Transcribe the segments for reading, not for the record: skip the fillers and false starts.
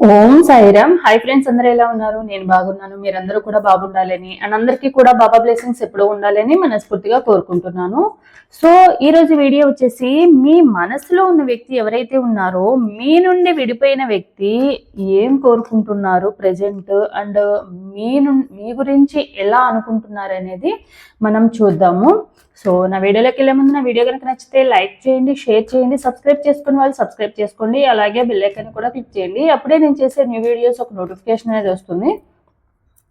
ఓం Sairam. Hi friends, అందరూ ఎలా ఉన్నారు? నేను బాగున్నాను. మీరందరూ కూడా బాగుండాలని అండ్ అందరికీ కూడా బాబా బ్లెస్సింగ్స్ ఎప్పుడూ ఉండాలని మనస్ఫూర్తిగా కోరుకుంటున్నాను. సో ఈ రోజు వీడియో వచ్చేసి, మీ మనసులో ఉన్న వ్యక్తి ఎవరైతే ఉన్నారో, మీ నుండి విడిపోయిన వ్యక్తి ఏం కోరుకుంటున్నారు ప్రెజెంట్, అండ్ మీ గురించి ఎలా అనుకుంటున్నారు అనేది మనం చూద్దాము. సో నా వీడియోలోకి వెళ్ళే ముందు నా వీడియో కనుక నచ్చితే లైక్ చేయండి, షేర్ చేయండి, సబ్స్క్రైబ్ చేసుకునే వాళ్ళు సబ్స్క్రైబ్ చేసుకోండి, అలాగే బెల్ ఐకాన్ కూడా క్లిక్ చేయండి. అప్పుడే నేను చేసే న్యూ వీడియోస్ ఒక నోటిఫికేషన్ అనేది వస్తుంది.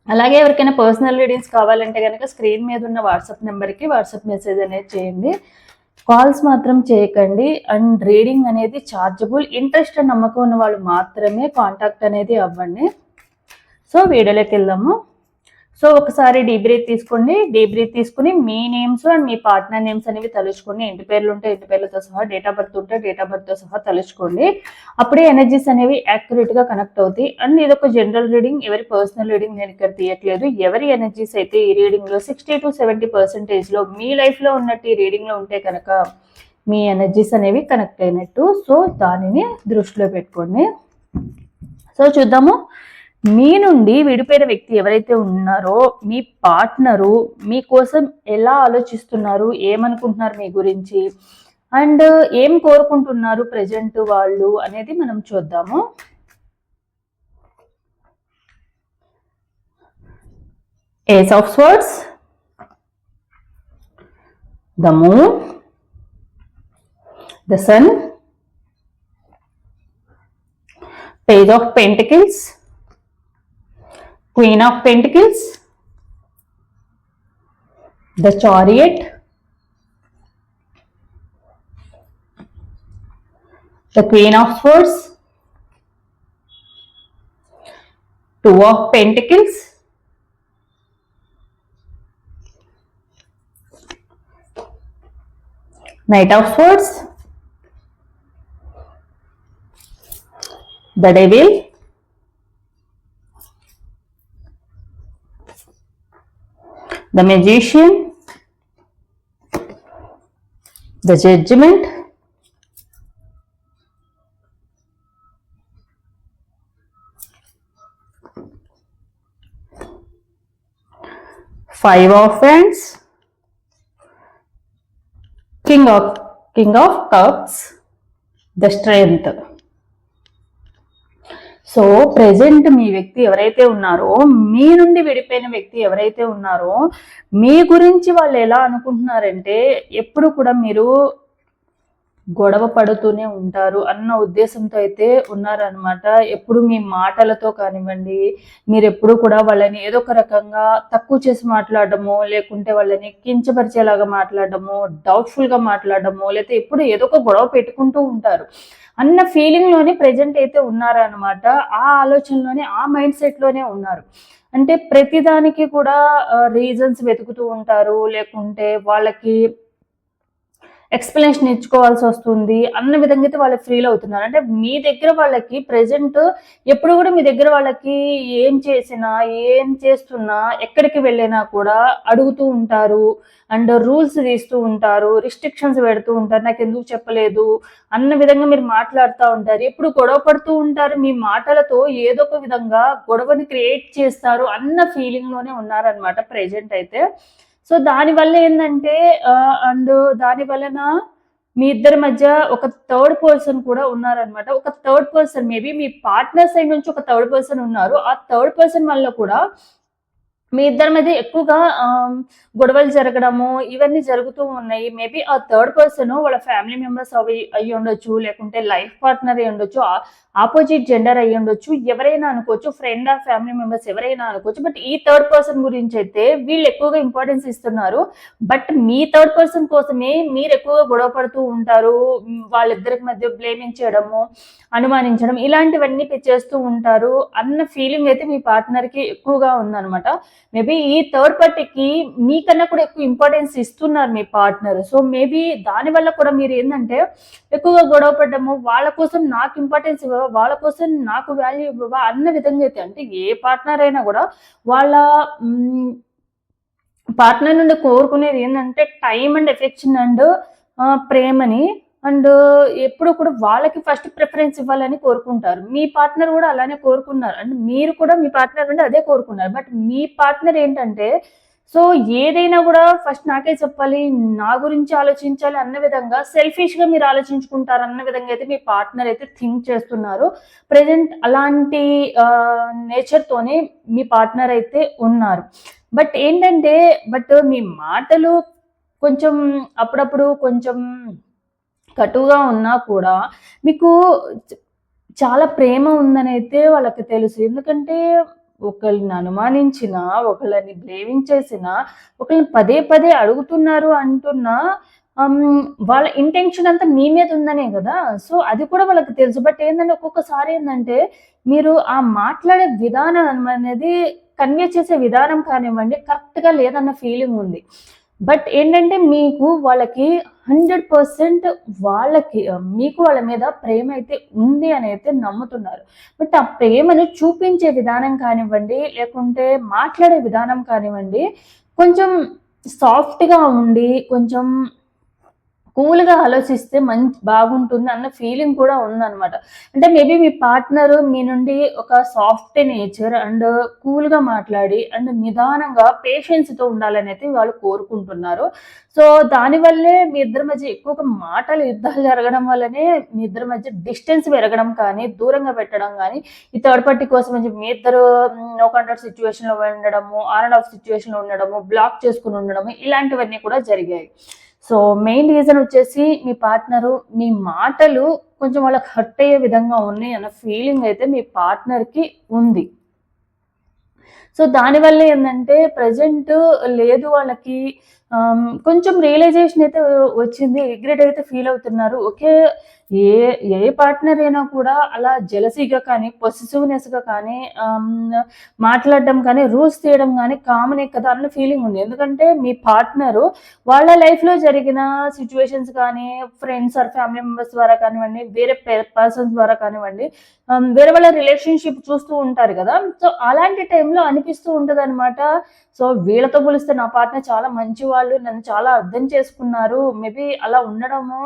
అలాగే ఎవరికైనా పర్సనల్ రీడింగ్స్ కావాలంటే కనుక స్క్రీన్ మీద ఉన్న వాట్సాప్ నెంబర్కి వాట్సాప్ మెసేజ్ అనేది చేయండి. కాల్స్ మాత్రం చేయకండి. అండ్ రీడింగ్ అనేది ఛార్జబుల్. ఇంట్రెస్ట్ అండ్ నమ్మకం ఉన్న వాళ్ళు మాత్రమే కాంటాక్ట్ అనేది అవ్వండి. సో వీడియోలోకి వెళ్దాము. సో ఒకసారి డీప్ బ్రీత్ తీసుకోండి. డీప్ బ్రీత్ తీసుకుని మీ నేమ్స్ అండ్ మీ పార్ట్నర్ నేమ్స్ అనేవి తలుచుకోండి. ఇంటి పేర్లు ఉంటే ఇంటి పేర్లతో సహా, డేట్ ఆఫ్ బర్త్ ఉంటే డేట్ ఆఫ్ బర్త్తో సహా తలుచుకోండి. అప్పుడే ఎనర్జీస్ అనేవి యాక్యురేట్గా కనెక్ట్ అవుతాయి. అండ్ ఇది ఒక జనరల్ రీడింగ్, ఎవరి పర్సనల్ రీడింగ్ నేను ఇక్కడ తీయట్లేదు. ఎవరి ఎనర్జీస్ అయితే ఈ రీడింగ్లో 60 to 70% మీ లైఫ్లో ఉన్నట్టు ఈ రీడింగ్లో ఉంటే కనుక మీ ఎనర్జీస్ అనేవి కనెక్ట్ అయినట్టు. సో దానిని దృష్టిలో పెట్టుకోండి. సో చూద్దాము. మీ నుండి విడిపోయిన వ్యక్తి ఎవరైతే ఉన్నారో, మీ పార్ట్నరు మీకోసం ఎలా ఆలోచిస్తున్నారు, ఏమనుకుంటున్నారు మీ గురించి, అండ్ ఏం కోరుకుంటున్నారు ప్రెజెంట్ వాళ్ళు అనేది మనం చూద్దాము. Ace of swords, the moon, the sun, page of pentacles, Queen of Pentacles, the Chariot, the Queen of Swords, Two of Pentacles, Knight of Swords, the Devil, the Magician, the Judgment, Five of Wands, King of Cups, the Strength. So present మీ వ్యక్తి ఎవరైతే ఉన్నారో, మీ నుండి విడిపోయిన వ్యక్తి ఎవరైతే ఉన్నారో, మీ గురించి వాళ్ళు ఎలా అనుకుంటున్నారంటే, ఎప్పుడు కూడా మీరు గొడవ పడుతూనే ఉంటారు అన్న ఉద్దేశంతో అయితే ఉన్నారనమాట. ఎప్పుడు మీ మాటలతో కానివ్వండి, మీరు ఎప్పుడు కూడా వాళ్ళని ఏదో ఒక రకంగా తక్కువ చేసి మాట్లాడడము, లేకుంటే వాళ్ళని కించపరిచేలాగా మాట్లాడడము, డౌట్ఫుల్గా మాట్లాడడము, లేకపోతే ఎప్పుడు ఏదో ఒక గొడవ పెట్టుకుంటూ ఉంటారు అన్న ఫీలింగ్లోనే ప్రజెంట్ అయితే ఉన్నారనమాట. ఆ ఆలోచనలోనే, ఆ మైండ్ సెట్లోనే ఉన్నారు. అంటే ప్రతిదానికి కూడా రీజన్స్ వెతుకుతూ ఉంటారు, లేకుంటే వాళ్ళకి ఎక్స్ప్లెనేషన్ ఇచ్చుకోవాల్సి వస్తుంది అన్న విధంగా అయితే వాళ్ళు ఫీల్ అవుతున్నారు. అంటే మీ దగ్గర వాళ్ళకి ప్రెజెంట్ ఎప్పుడు కూడా మీ దగ్గర వాళ్ళకి ఏం చేసినా, ఏం చేస్తున్నా, ఎక్కడికి వెళ్ళినా కూడా అడుగుతూ ఉంటారు. అండ్ రూల్స్ తీస్తూ ఉంటారు, రిస్ట్రిక్షన్స్ పెడుతూ ఉంటారు, నాకు ఎందుకు చెప్పలేదు అన్న విధంగా మీరు మాట్లాడుతూ ఉంటారు. ఎప్పుడు గొడవ పడుతూ ఉంటారు. మీ మాటలతో ఏదో ఒక విధంగా గొడవని క్రియేట్ చేస్తారు అన్న ఫీలింగ్లోనే ఉన్నారనమాట ప్రెజెంట్ అయితే. సో దానివల్ల ఏంటంటే అండ్ దాని వలన మీ ఇద్దరి మధ్య ఒక థర్డ్ పర్సన్ కూడా ఉన్నారనమాట. ఒక థర్డ్ పర్సన్, మేబీ మీ పార్ట్నర్ సైడ్ నుంచి ఒక థర్డ్ పర్సన్ ఉన్నారు. ఆ థర్డ్ పర్సన్ వల్ల కూడా మీ ఇద్దరి మధ్య ఎక్కువగా గొడవలు జరగడము ఇవన్నీ జరుగుతూ ఉన్నాయి. మేబీ ఆ థర్డ్ పర్సన్ వాళ్ళ ఫ్యామిలీ మెంబర్స్ అయ్యి ఉండొచ్చు, లేకుంటే లైఫ్ పార్ట్నర్ అయ్యి ఉండొచ్చు, ఆపోజిట్ జెండర్ అయ్యి ఉండొచ్చు, ఎవరైనా అనుకోవచ్చు, ఫ్రెండ్ ఆర్ ఫ్యామిలీ మెంబర్స్ ఎవరైనా అనుకోవచ్చు. బట్ ఈ థర్డ్ పర్సన్ గురించి అయితే వీళ్ళు ఎక్కువగా ఇంపార్టెన్స్ ఇస్తున్నారు. బట్ మీ థర్డ్ పర్సన్ కోసమే మీరు ఎక్కువగా గొడవ పడుతూ ఉంటారు. వాళ్ళిద్దరికి మధ్య బ్లేమింగ్ చేయడము, అనుమానించడం ఇలాంటివన్నీ చేస్తూ ఉంటారు అన్న ఫీలింగ్ అయితే మీ పార్ట్నర్కి ఎక్కువగా ఉందన్నమాట. మేబీ ఈ థర్డ్ పార్టీకి మీకన్నా కూడా ఎక్కువ ఇంపార్టెన్స్ ఇస్తున్నారు మీ పార్ట్నర్. సో మేబీ దానివల్ల కూడా మీరు ఏంటంటే ఎక్కువగా గొడవ పడ్డము, వాళ్ళ కోసం నాకు ఇంపార్టెన్స్ ఇవ్వవా, వాళ్ళ కోసం నాకు వాల్యూ ఇవ్వవా అన్న విధంగా అయితే, అంటే ఏ పార్ట్నర్ అయినా కూడా వాళ్ళ పార్ట్నర్ నుండి కోరుకునేది ఏంటంటే టైం అండ్ ఎఫెక్షన్ అండ్ ప్రేమని. అండ్ ఎప్పుడు కూడా వాళ్ళకి ఫస్ట్ ప్రిఫరెన్స్ ఇవ్వాలని కోరుకుంటారు. మీ పార్ట్నర్ కూడా అలానే కోరుకున్నారు. అండ్ మీరు కూడా మీ పార్ట్నర్ నుండి అదే కోరుకున్నారు. బట్ మీ పార్ట్నర్ ఏంటంటే సో ఏదైనా కూడా ఫస్ట్ నాకే చెప్పాలి, నా గురించి ఆలోచించాలి అన్న విధంగా సెల్ఫిష్‌గా మీరు ఆలోచించుకుంటారు అన్న విధంగా అయితే మీ పార్ట్నర్ అయితే థింక్ చేస్తున్నారు. ప్రెజెంట్ అలాంటి నేచర్‌తోనే మీ పార్ట్నర్ అయితే ఉన్నారు. బట్ ఏంటంటే మీ మాటలు కొంచెం అప్పుడప్పుడు కొంచెం కటువుగా ఉన్నా కూడా మీకు చాలా ప్రేమ ఉందనైతే వాళ్ళకి తెలుసు. ఎందుకంటే ఒకళ్ళని అనుమానించినా, ఒకళ్ళని బ్లేమింగ్ చేసినా, ఒకళ్ళని పదే పదే అడుగుతున్నారు అంటున్నా వాళ్ళ ఇంటెన్షన్ అంతా మీ మీద ఉందనే గదా! సో, అది కూడా వాళ్ళకి తెలుసు. బట్ ఏందంటే ఒక్కొక్కసారి ఏందంటే మీరు ఆ మాట్లాడే విధానం అనేది కన్వే చేసే విధానం కానివ్వండి, కరెక్ట్‌గా లేదన్న ఫీలింగ్ ఉంది. బట్ ఏంటంటే మీకు వాళ్ళకి 100% వాళ్ళకి మీకు వాళ్ళ మీద ప్రేమ అయితే ఉంది అని అయితే నమ్ముతున్నారు. బట్ ఆ ప్రేమను చూపించే విధానం కానివ్వండి, లేకుంటే మాట్లాడే విధానం కానివ్వండి, కొంచెం సాఫ్ట్‌గా ఉండి, కొంచెం కూల్‌గా ఆలోచిస్తే బాగుంటుంది అన్న ఫీలింగ్ కూడా ఉందనమాట. అంటే మేబీ మీ పార్ట్నరు మీ నుండి ఒక సాఫ్ట్ నేచర్ అండ్ కూల్‌గా మాట్లాడి అండ్ నిదానంగా పేషెన్స్‌తో ఉండాలనైతే వాళ్ళు కోరుకుంటున్నారు. సో, దానివల్లే మీ ఇద్దరి మధ్య ఎక్కువగా యుద్ధాలు జరగడం వల్లనే మీ ఇద్దరి మధ్య డిస్టెన్స్ పెరగడం కానీ, దూరంగా పెట్టడం గానీ, ఈ థర్డ్ పార్టీ కోసం అని చెప్పి మీ ఇద్దరు నో కాంటాక్ట్ సిట్యుయేషన్‌లో ఉండడము, ఆన్ అండ్ ఆఫ్ సిట్యుయేషన్‌లో ఉండడము, బ్లాక్ చేసుకొని ఉండడము ఇలాంటివన్నీ కూడా జరిగాయి. సో, మెయిన్ రీజన్ వచ్చేసి మీ పార్ట్నరు మీ మాటలు కొంచెం వాళ్ళకి హర్ట్ అయ్యే విధంగా ఉన్నాయి అన్న ఫీలింగ్ అయితే మీ పార్ట్నర్‌కి ఉంది. సో, దానివల్ల ఏందంటే ప్రెజెంట్ లేదు వాళ్ళకి కొంచెం రియలైజేషన్ అయితే వచ్చింది. రిగ్రెట్ అయితే ఫీల్ అవుతున్నారు. ఓకే. ఏ ఏ పార్ట్నర్ అయినా కూడా అలా జెలసీగా కానీ, పొసెసివ్‌నెస్‌గా కానీ మాట్లాడడం కానీ, రూల్స్ తీయడం గానీ కామనే కదా అన్న ఫీలింగ్ ఉంది. ఎందుకంటే మీ పార్ట్నరు వాళ్ళ లైఫ్‌లో జరిగిన సిట్యుయేషన్స్ కానీ, ఫ్రెండ్స్ ఆర్ ఫ్యామిలీ మెంబర్స్ ద్వారా కానివ్వండి, వేరే పర్సన్స్ ద్వారా కానివ్వండి, వేరే వాళ్ళ రిలేషన్‌షిప్ చూస్తూ ఉంటారు గదా! సో, అలాంటి టైంలో అనిపిస్తూ ఉంటదనమాట. సో, వీళ్ళతో పోలిస్తే నా పార్ట్నర్ చాలా మంచివాళ్ళు. నన్ను చాలా అర్థం చేసుకున్నారు. మేబీ అలా ఉండడము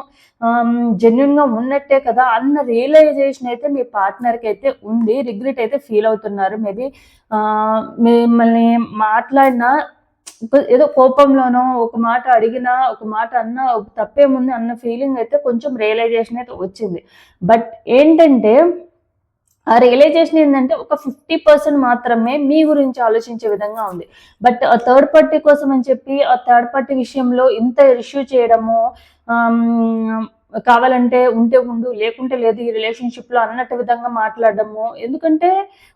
జెన్యూన్‌గా ఉన్నట్టే కదా! అన్న రియలైజేషన్ అయితే మీ పార్ట్నర్‌కైతే ఉంది. రిగ్రెట్ అయితే ఫీల్ అవుతున్నారు. మేబీ మిమ్మల్ని మాట్లాడినా ఏదో కోపంలోనో ఒక మాట అడిగినా, ఒక మాట అన్నా తప్పేముంది అన్న ఫీలింగ్ అయితే కొంచెం రియలైజేషన్ అయితే వచ్చింది. బట్ ఏంటంటే ఆ రియలైజేషన్ ఏందంటే ఒక 50% మాత్రమే మీ గురించి ఆలోచించే విధంగా ఉంది. బట్ ఆ థర్డ్ పార్టీ కోసం అని చెప్పి ఆ థర్డ్ పార్టీ విషయంలో ఇంత ఇష్యూ చేయడము, కావాలంటే ఉంటే ఉండు, లేకుంటే లేదు ఈ రిలేషన్‌షిప్‌లో అన్నట్టు విధంగా మాట్లాడడము. ఎందుకంటే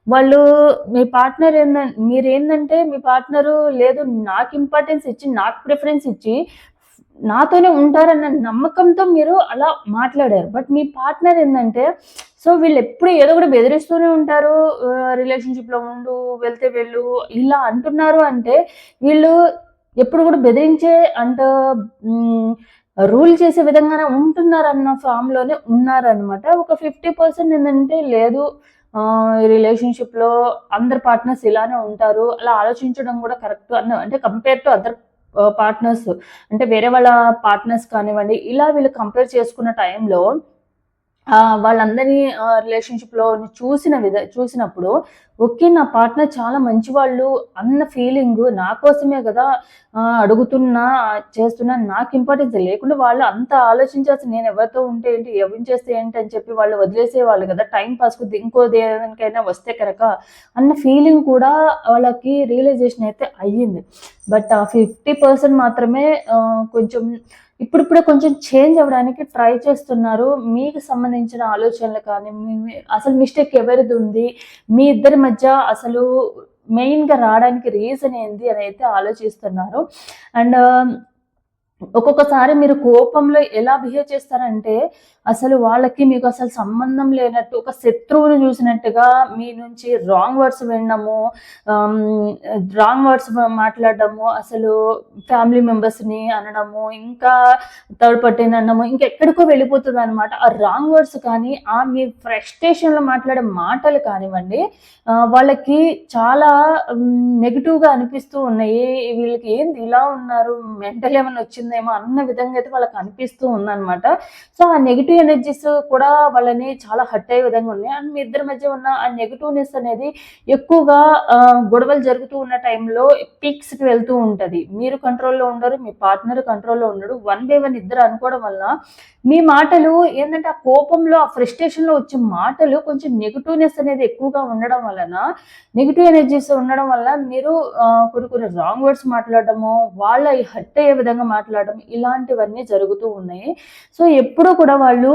వాళ్ళు మీ పార్ట్నర్ మీరేందంటే మీ పార్ట్నరు లేదు నాకు ఇంపార్టెన్స్ ఇచ్చి, నాకు ప్రిఫరెన్స్ ఇచ్చి నాతోనే ఉంటారన్న నమ్మకంతో మీరు అలా మాట్లాడారు. బట్ మీ పార్ట్నర్ ఏందంటే సో వీళ్ళెప్పుడు ఏదో ఒకటి బెదిరిస్తూనే ఉంటారు. రిలేషన్‌షిప్‌లో ఉండు, వెళ్తే వెళ్ళు ఇలా అంటున్నారు అంటే వీళ్ళు ఎప్పుడు కూడా బెదిరించే హ్మ్, రూల్ చేసే విధంగానే ఉంటున్నారన్న ఫామ్‌లోనే ఉన్నారనమాట. ఒక 50% ఏందంటే లేదు రిలేషన్‌షిప్‌లో అందరు పార్ట్నర్స్ ఇలానే ఉంటారు. అలా ఆలోచించడం కూడా కరెక్ట్ అంటే కంపేర్ టు అదర్ పార్ట్నర్స్ అంటే వేరే వాళ్ళ పార్ట్నర్స్ కానివ్వండి, ఇలా వీళ్ళు కంపేర్ చేసుకున్న టైంలో వాళ్ళందరినీ రిలేషన్‌షిప్‌లో చూసినప్పుడు ఓకే. నా పార్ట్నర్ చాలా మంచివాళ్ళు అన్న ఫీలింగు నా కోసమే గదా! అడుగుతున్నా, చేస్తున్నా నాకు ఇంపార్టెన్స్ లేకుండా వాళ్ళు అంత ఆలోచించాల్సి నేను ఎవరితో ఉంటే ఏంటి, ఎవరిని చేస్తే ఏంటి అని చెప్పి వాళ్ళు వదిలేసేవాళ్ళు గదా! టైమ్ పాస్‌కు ఇంకో దేనికైనా వస్తే కనుక అన్న ఫీలింగ్ కూడా వాళ్ళకి రియలైజేషన్ అయితే అయ్యింది. బట్ ఆ 50% మాత్రమే కొంచెం ఇప్పుడిప్పుడే కొంచెం చేంజ్ అవ్వడానికి ట్రై చేస్తున్నారు. మీకు సంబంధించిన ఆలోచనలు కానీ, అసలు మిస్టేక్ ఎవరిదుంది? మీ ఇద్దరి మధ్య అసలు మెయిన్‌గా రాడానికి రీజన్ ఏంది అని అయితే ఆలోచిస్తున్నారు. అండ్ ఒక్కొక్కసారి మీరు కోపంలో ఎలా బిహేవ్ చేస్తారంటే, అసలు వాళ్ళకి మీకు అసలు సంబంధం లేనట్టు, ఒక శత్రువుని చూసినట్టుగా మీ నుంచి రాంగ్ వర్డ్స్ వినడము, రాంగ్ వర్డ్స్ మాట్లాడడము, అసలు ఫ్యామిలీ మెంబర్స్ని అనడము, ఇంకా థర్డ్ పార్టీని అనడము, ఇంకెక్కడికో వెళ్ళిపోతుంది అనమాట. ఆ రాంగ్ వర్డ్స్ కానీ, ఆ మీ ఫ్రస్ట్రేషన్లో మాట్లాడే మాటలు కానివ్వండి, వాళ్ళకి చాలా నెగిటివ్గా అనిపిస్తూ ఉన్నాయి. వీళ్ళకి ఏంది ఇలా ఉన్నారు, మెంటల్ ఏమైనా వచ్చిందేమో అన్న విధంగా అయితే వాళ్ళకి అనిపిస్తూ ఉందన్నమాట. సో ఆ నెగిటివ్ ఎనర్జీస్ కూడా వాళ్ళని చాలా హర్ట్ అయ్యే విధంగా ఉన్నాయి. అండ్ మీ ఇద్దరి మధ్య ఉన్న ఆ నెగిటివ్నెస్ అనేది ఎక్కువగా గొడవలు జరుగుతూ ఉన్న టైంలో పీక్స్కి వెళ్తూ ఉంటుంది. మీరు కంట్రోల్లో ఉండరు, మీ పార్ట్నర్ కంట్రోల్లో ఉండడు. వన్ బై వన్ ఇద్దరు అనుకోవడం వల్ల మీ మాటలు ఏంటంటే ఆ కోపంలో, ఆ ఫ్రస్ట్రేషన్లో వచ్చే మాటలు కొంచెం నెగిటివ్నెస్ అనేది ఎక్కువగా ఉండడం వలన, నెగిటివ్ ఎనర్జీస్ ఉండడం వల్ల మీరు కొన్ని రాంగ్ వర్డ్స్ మాట్లాడడము, వాళ్ళ హర్ట్ అయ్యే విధంగా మాట్లాడడం, ఇలాంటివన్నీ జరుగుతూ ఉన్నాయి. సో ఎప్పుడూ కూడా వాళ్ళు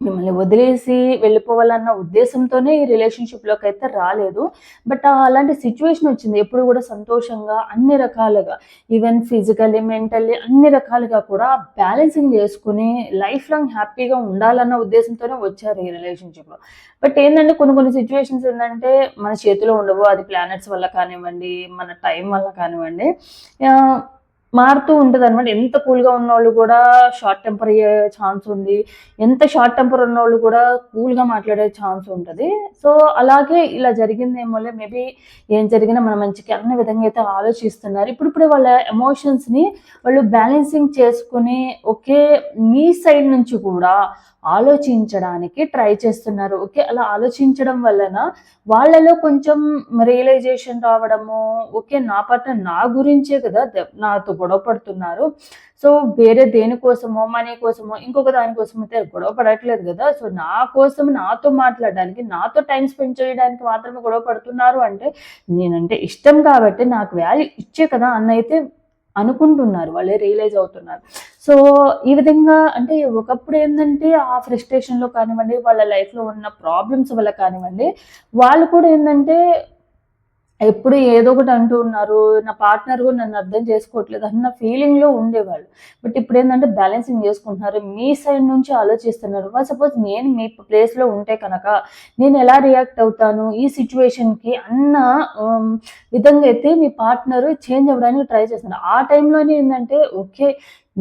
మిమ్మల్ని వదిలేసి వెళ్ళిపోవాలన్న ఉద్దేశంతోనే ఈ రిలేషన్షిప్లోకి అయితే రాలేదు. బట్ అలాంటి సిచ్యువేషన్ వచ్చింది. ఎప్పుడు కూడా సంతోషంగా అన్ని రకాలుగా, ఈవెన్ ఫిజికల్లీ, మెంటల్లీ అన్ని రకాలుగా కూడా బ్యాలెన్సింగ్ చేసుకుని లైఫ్ లాంగ్ హ్యాపీగా ఉండాలన్న ఉద్దేశంతోనే వచ్చారు ఈ రిలేషన్షిప్లో. బట్ ఏంటంటే కొన్ని సిచ్యువేషన్స్ ఏంటంటే మన చేతిలో ఉండవు. అది ప్లానెట్స్ వల్ల కానివ్వండి, మన టైం వల్ల కానివ్వండి, మారుతూ ఉంటుంది అనమాట. ఎంత కూల్గా ఉన్నోళ్ళు కూడా షార్ట్ టెంపర్ అయ్యే ఛాన్స్ ఉంది, ఎంత షార్ట్ టెంపర్ ఉన్నోళ్ళు కూడా కూల్గా మాట్లాడే ఛాన్స్ ఉంటుంది. సో అలాగే ఇలా జరిగిందేమోలే, మేబీ ఏం జరిగినా మన మంచికి అన్న విధంగా అయితే ఆలోచిస్తున్నారు. ఇప్పుడిప్పుడే వాళ్ళ ఎమోషన్స్ని వాళ్ళు బ్యాలెన్సింగ్ చేసుకుని, ఓకే మీ సైడ్ నుంచి కూడా ఆలోచించడానికి ట్రై చేస్తున్నారు. ఓకే అలా ఆలోచించడం వలన వాళ్ళలో కొంచెం రియలైజేషన్ రావడము, ఓకే నా పార్ట్నర్ నా గురించే కదా నాతో గొడవ పడుతున్నారు, సో వేరే దేనికోసమో, మనీ కోసమో, ఇంకొక దానికోసం అయితే గొడవ పడట్లేదు కదా, సో నా కోసం నాతో మాట్లాడడానికి, నాతో టైం స్పెండ్ చేయడానికి మాత్రమే గొడవ పడుతున్నారు అంటే నేనంటే ఇష్టం కాబట్టి నాకు వాల్యూ ఇచ్చే కదా అన్నైతే అనుకుంటున్నారు, వాళ్ళే రియలైజ్ అవుతున్నారు. సో ఈ విధంగా అంటే ఒకప్పుడు ఏంటంటే ఆ ఫ్రస్ట్రేషన్లో కానివ్వండి, వాళ్ళ లైఫ్లో ఉన్న ప్రాబ్లమ్స్ వల్ల కానివ్వండి, వాళ్ళు కూడా ఏంటంటే ఎప్పుడు ఏదో ఒకటి అంటూ ఉన్నారు, నా పార్ట్నర్ కూడా నన్ను అర్థం చేసుకోవట్లేదు అన్న ఫీలింగ్లో ఉండేవాళ్ళు. బట్ ఇప్పుడు ఏంటంటే బ్యాలెన్సింగ్ చేసుకుంటున్నారు, మీ సైడ్ నుంచి ఆలోచిస్తున్నారు. సపోజ్ నేను మీ ప్లేస్లో ఉంటే కనుక నేను ఎలా రియాక్ట్ అవుతాను ఈ సిచ్యువేషన్కి అన్న విధంగా అయితే మీ పార్ట్నర్ చేంజ్ అవ్వడానికి ట్రై చేస్తున్నారు. ఆ టైంలోనే ఏంటంటే ఓకే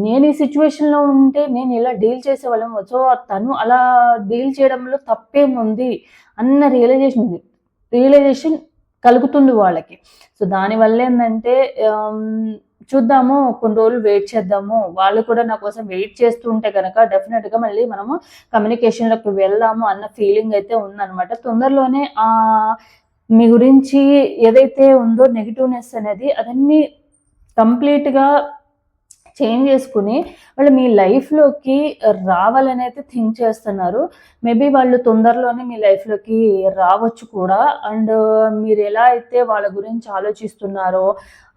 నేను ఈ సిచ్యువేషన్లో ఉంటే నేను ఇలా డీల్ చేసేవాళ్ళం, సో తను అలా డీల్ చేయడంలో తప్పేముంది అన్న రియలైజేషన్ కలుగుతుంది వాళ్ళకి. సో దానివల్ల ఏంటంటే చూద్దాము, కొన్ని రోజులు వెయిట్ చేద్దాము, వాళ్ళు కూడా నా కోసం వెయిట్ చేస్తూ ఉంటే కనుక డెఫినెట్గా మళ్ళీ మనము కమ్యూనికేషన్లోకి వెళ్దాము అన్న ఫీలింగ్ అయితే ఉందన్నమాట. తొందరలోనే మీ గురించి ఏదైతే ఉందో నెగిటివ్నెస్ అనేది అదన్నీ కంప్లీట్గా చేంజ్ చేసుకుని వాళ్ళు మీ లైఫ్లోకి రావాలని అయితే థింక్ చేస్తున్నారు. మేబీ వాళ్ళు తొందరలోనే మీ లైఫ్లోకి రావచ్చు కూడా. అండ్ మీరు ఎలా అయితే వాళ్ళ గురించి ఆలోచిస్తున్నారో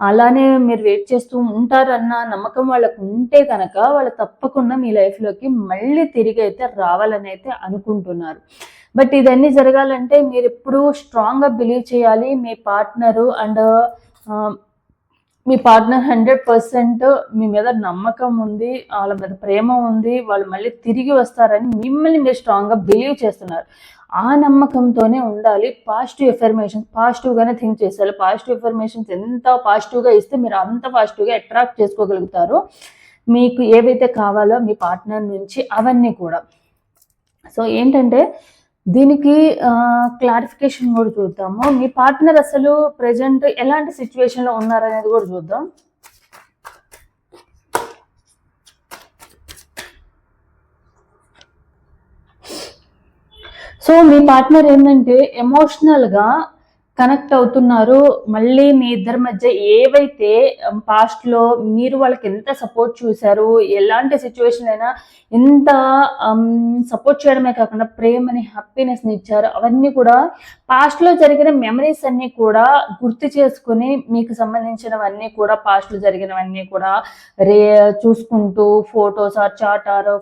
అలానే మీరు వెయిట్ చేస్తూ ఉంటారన్న నమ్మకం వాళ్ళకు ఉంటే కనుక వాళ్ళు తప్పకుండా మీ లైఫ్లోకి మళ్ళీ తిరిగి అయితే రావాలని అయితే అనుకుంటున్నారు. బట్ ఇదన్నీ జరగాలంటే మీరు ఎప్పుడూ స్ట్రాంగ్గా బిలీవ్ చేయాలి. మీ పార్ట్నరు అండ్ మీ పార్ట్నర్ 100% మీ మీద నమ్మకం ఉంది, వాళ్ళ మీద ప్రేమ ఉంది, వాళ్ళు మళ్ళీ తిరిగి వస్తారని మిమ్మల్ని మీరు స్ట్రాంగ్గా బిలీవ్ చేస్తున్నారు. ఆ నమ్మకంతోనే ఉండాలి. పాజిటివ్ ఎఫర్మేషన్స్, పాజిటివ్గానే థింక్ చేసేయాలి. పాజిటివ్ ఎఫర్మేషన్స్ ఎంత పాజిటివ్గా ఇస్తే మీరు అంత పాజిటివ్గా అట్రాక్ట్ చేసుకోగలుగుతారు మీకు ఏవైతే కావాలో మీ పార్ట్నర్ నుంచి అవన్నీ కూడా. సో ఏంటంటే దీనికి క్లారిఫికేషన్ కూడా చూద్దాము. మీ పార్ట్నర్ అసలు ప్రెజెంట్ ఎలాంటి సిచ్యువేషన్లో ఉన్నారనేది కూడా చూద్దాం. సో మీ పార్ట్నర్ ఏంటంటే ఎమోషనల్గా కనెక్ట్ అవుతున్నారు. మళ్ళీ మీ ఇద్దరి మధ్య ఏవైతే పాస్ట్లో మీరు వాళ్ళకి ఎంత సపోర్ట్ చూశారు, ఎలాంటి సిచ్యువేషన్ అయినా ఎంత సపోర్ట్ చేయడమే కాకుండా ప్రేమని, హ్యాపీనెస్ని ఇచ్చారు, అవన్నీ కూడా పాస్ట్లో జరిగిన మెమరీస్ అన్నీ కూడా గుర్తు చేసుకుని మీకు సంబంధించినవన్నీ కూడా, పాస్ట్లో జరిగినవన్నీ కూడా చూసుకుంటూ ఫొటోస్ ఆర్ చాట్ ఆర్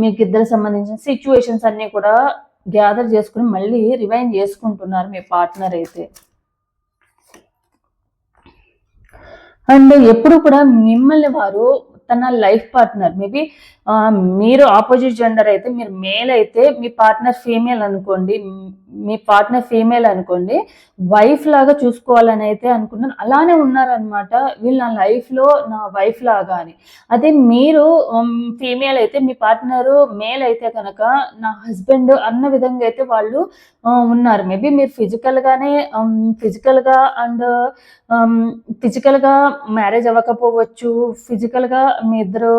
మీకు ఇద్దరు సంబంధించిన సిచ్యువేషన్స్ అన్నీ కూడా గ్యాదర్ చేసుకుని మళ్ళీ రివైండ్ చేసుకుంటున్నారు మీ పార్ట్నర్ అయితే. అండ్ ఎప్పుడు కూడా మిమ్మల్ని వారు తన లైఫ్ పార్ట్నర్, మేబీ మీరు ఆపోజిట్ జెండర్ అయితే, మీరు మేల్ అయితే మీ పార్ట్నర్ ఫీమేల్ అనుకోండి, వైఫ్ లాగా చూసుకోవాలని అయితే అనుకున్నాను. అలానే ఉన్నారనమాట వీళ్ళు నా లైఫ్లో నా వైఫ్ లాగా అని. అదే మీరు ఫీమేల్ అయితే, మీ పార్ట్నరు మేల్ అయితే కనుక నా హస్బెండ్ అన్న విధంగా అయితే వాళ్ళు ఉన్నారు. మేబీ మీరు ఫిజికల్గా మ్యారేజ్ అవ్వకపోవచ్చు, ఫిజికల్గా మీ ఇద్దరు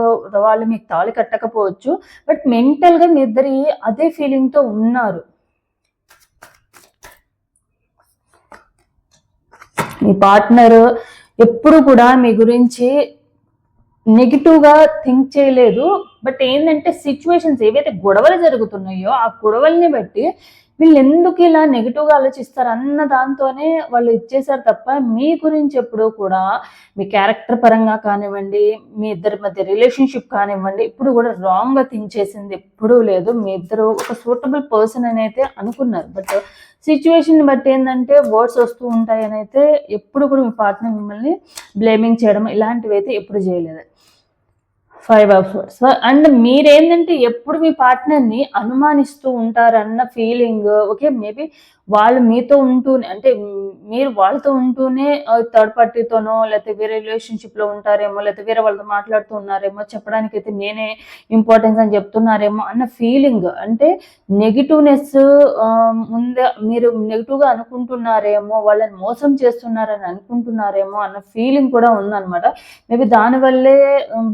వాళ్ళు మీకు తాళి కట్టకపోవచ్చు, బట్ మెంటల్గా మీ ఇద్దరి అదే ఫీలింగ్తో ఉన్నారు. మీ పార్ట్నర్ ఎప్పుడు కూడా మీ గురించి నెగిటివ్గా థింక్ చేయలేదు. బట్ ఏంటంటే సిచ్యువేషన్స్ ఏవైతే గొడవలు జరుగుతున్నాయో ఆ గొడవల్ని బట్టి వీళ్ళు ఎందుకు ఇలా నెగిటివ్గా ఆలోచిస్తారు అన్న దాంతోనే వాళ్ళు ఇచ్చేసారు తప్ప మీ గురించి ఎప్పుడూ కూడా మీ క్యారెక్టర్ పరంగా కానివ్వండి, మీ ఇద్దరి మధ్య రిలేషన్షిప్ కానివ్వండి, ఇప్పుడు కూడా రాంగ్గా థింక్ చేసింది ఎప్పుడూ లేదు. మీ ఇద్దరు ఒక సూటబుల్ పర్సన్ అని అయితే అనుకున్నారు. బట్ సిచ్యువేషన్ బట్టి ఏంటంటే వర్డ్స్ వస్తూ ఉంటాయని అయితే ఎప్పుడు కూడా మీ పార్ట్నర్ మిమ్మల్ని బ్లేమింగ్ చేయడం ఇలాంటివి అయితే ఎప్పుడు చేయలేదు. 5 of Swords. అండ్ మీరేంటంటే ఎప్పుడు మీ పార్ట్నర్ని అనుమానిస్తూ ఉంటారన్న ఫీలింగ్. ఓకే, మేబీ వాళ్ళు మీతో ఉంటూనే, అంటే మీరు వాళ్ళతో ఉంటూనే థర్డ్ పార్టీతోనో లేకపోతే వేరే రిలేషన్షిప్లో ఉంటారేమో, లేకపోతే వేరే వాళ్ళతో మాట్లాడుతూ ఉన్నారేమో, చెప్పడానికి అయితే నేనే ఇంపార్టెన్స్ అని చెప్తున్నారేమో అన్న ఫీలింగ్. అంటే నెగిటివ్నెస్ ముందే మీరు నెగిటివ్గా అనుకుంటున్నారేమో, వాళ్ళని మోసం చేస్తున్నారని అనుకుంటున్నారేమో అన్న ఫీలింగ్ కూడా ఉందన్నమాట. మేబీ దానివల్లే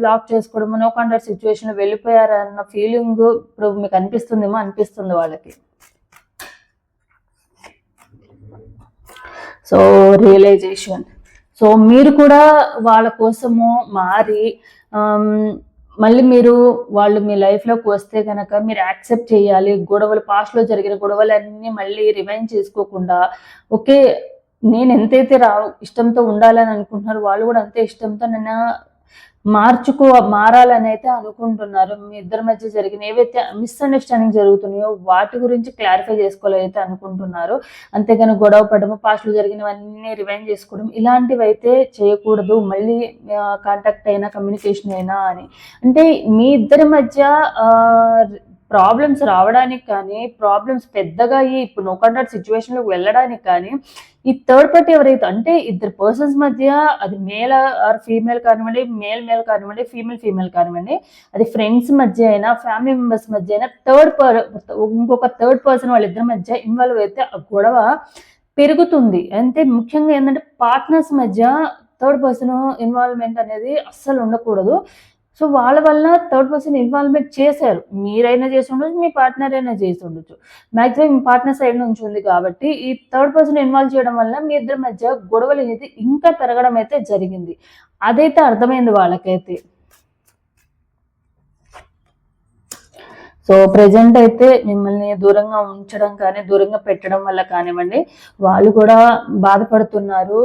బ్లాక్ చేసుకోవడము, నో కాంటాక్ట్ సిచ్యువేషన్ వెళ్ళిపోయారన్న ఫీలింగ్ ఇప్పుడు మీకు అనిపిస్తుంది వాళ్ళకి. So realisation. సో మీరు కూడా వాళ్ళ కోసము మారి మళ్ళీ వాళ్ళు మీ లైఫ్లోకి వస్తే కనుక మీరు యాక్సెప్ట్ చేయాలి. గొడవలు, పాస్ట్లో జరిగిన గొడవలన్నీ మళ్ళీ రివైండ్ చేసుకోకుండా, ఓకే నేను ఎంతైతే ఇష్టంతో ఉండాలని అనుకుంటున్నారు వాళ్ళు కూడా అంతే ఇష్టంతో నన్ను మారాలని అయితే అనుకుంటున్నారు. మీ ఇద్దరి మధ్య జరిగిన ఏవైతే మిస్అండర్స్టాండింగ్ జరుగుతున్నాయో వాటి గురించి క్లారిఫై చేసుకోవాలని అయితే అనుకుంటున్నారు. అంతేగాని గొడవ పడము, పాస్ట్లో జరిగినవన్నీ రివైండ్ చేసుకోవడం ఇలాంటివి అయితే చేయకూడదు. మళ్ళీ కాంటాక్ట్ అయినా, కమ్యూనికేషన్ అయినా అని అంటే మీ ఇద్దరి మధ్య ప్రాబ్లమ్స్ రావడానికి కానీ, ప్రాబ్లమ్స్ పెద్దగా ఇప్పుడు నో కాంటాక్ట్ సిచ్యువేషన్లోకి వెళ్ళడానికి కానీ ఈ థర్డ్ పార్టీ ఎవరైతే, అంటే ఇద్దరు పర్సన్స్ మధ్య, అది మేల్ ఆర్ ఫీమేల్ కానివ్వండి, మేల్ కానివ్వండి, ఫీమేల్ కానివ్వండి, అది ఫ్రెండ్స్ మధ్య అయినా, ఫ్యామిలీ మెంబర్స్ మధ్య అయినా, ఇంకొక థర్డ్ పర్సన్ వాళ్ళిద్దరి మధ్య ఇన్వాల్వ్ అయితే ఆ గొడవ పెరుగుతుంది. అంటే ముఖ్యంగా ఏంటంటే పార్ట్నర్స్ మధ్య థర్డ్ పర్సన్ ఇన్వాల్వ్మెంట్ అనేది అస్సలు ఉండకూడదు. సో వాళ్ళ వల్ల థర్డ్ పర్సన్ ఇన్వాల్వ్మెంట్ చేశారు. మీరైనా చేసి ఉండొచ్చు, మీ పార్ట్నర్ అయినా చేసి ఉండొచ్చు. మ్యాక్సిమం మీ పార్ట్నర్ సైడ్ నుంచి ఉంది కాబట్టి ఈ థర్డ్ పర్సన్ ఇన్వాల్వ్ చేయడం వల్ల మీ ఇద్దరి మధ్య గొడవలు అనేది ఇంకా పెరగడం అయితే జరిగింది. అదైతే అర్థమైంది వాళ్ళకైతే. సో ప్రెజెంట్ అయితే మిమ్మల్ని దూరంగా ఉంచడం కానీ, దూరంగా పెట్టడం వల్ల కానివ్వండి, వాళ్ళు కూడా బాధపడుతున్నారు.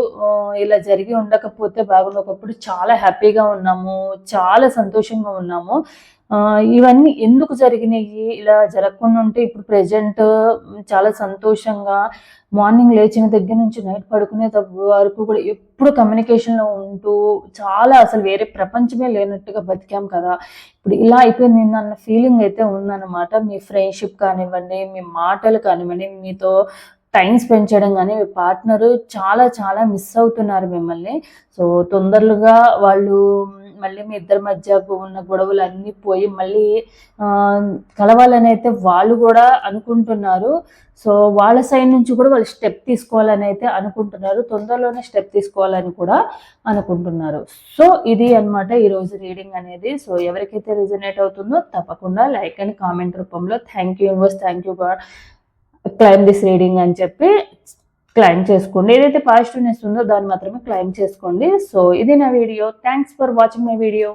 ఇలా జరిగి ఉండకపోతే బాగుండు, ఒకప్పుడు చాలా హ్యాపీగా ఉన్నాము, చాలా సంతోషంగా ఉన్నాము, ఇవన్నీ ఎందుకు జరిగినాయి, ఇలా జరగకుండా ఉంటే ఇప్పుడు ప్రెజెంట్ చాలా సంతోషంగా మార్నింగ్ లేచిన దగ్గర నుంచి నైట్ పడుకునే వరకు కూడా ఎప్పుడు కమ్యూనికేషన్లో ఉంటూ చాలా అసలు వేరే ప్రపంచమే లేనట్టుగా బతికాం కదా, ఇప్పుడు ఇలా అయిపోయింది అన్న ఫీలింగ్ అయితే ఉందన్నమాట. మీ ఫ్రెండ్షిప్ కానివ్వండి, మీ మాటలు కానివ్వండి, మీతో టైం స్పెండ్ చేయడం కానీ, మీ పార్ట్నరు చాలా చాలా మిస్ అవుతున్నారు మిమ్మల్ని. సో తొందరగా వాళ్ళు మళ్ళీ మీ ఇద్దరి మధ్య ఉన్న గొడవలు అన్నీ పోయి మళ్ళీ కలవాలని అయితే వాళ్ళు కూడా అనుకుంటున్నారు. సో వాళ్ళ సైడ్ నుంచి కూడా వాళ్ళు స్టెప్ తీసుకోవాలని అయితే అనుకుంటున్నారు, తొందరలోనే స్టెప్ తీసుకోవాలని కూడా అనుకుంటున్నారు. సో ఇది అన్నమాట ఈరోజు రీడింగ్ అనేది. సో ఎవరికైతే రిజనేట్ అవుతుందో తప్పకుండా లైక్ అండ్ కామెంట్ రూపంలో thank you universe, thank you for claim this reading అని చెప్పి క్లైమ్ చేసుకోండి. ఏదైతే పాజిటివ్నెస్ ఉందో దాన్ని మాత్రమే క్లైమ్ చేసుకోండి. సో ఇది నా video. Thanks for watching my video.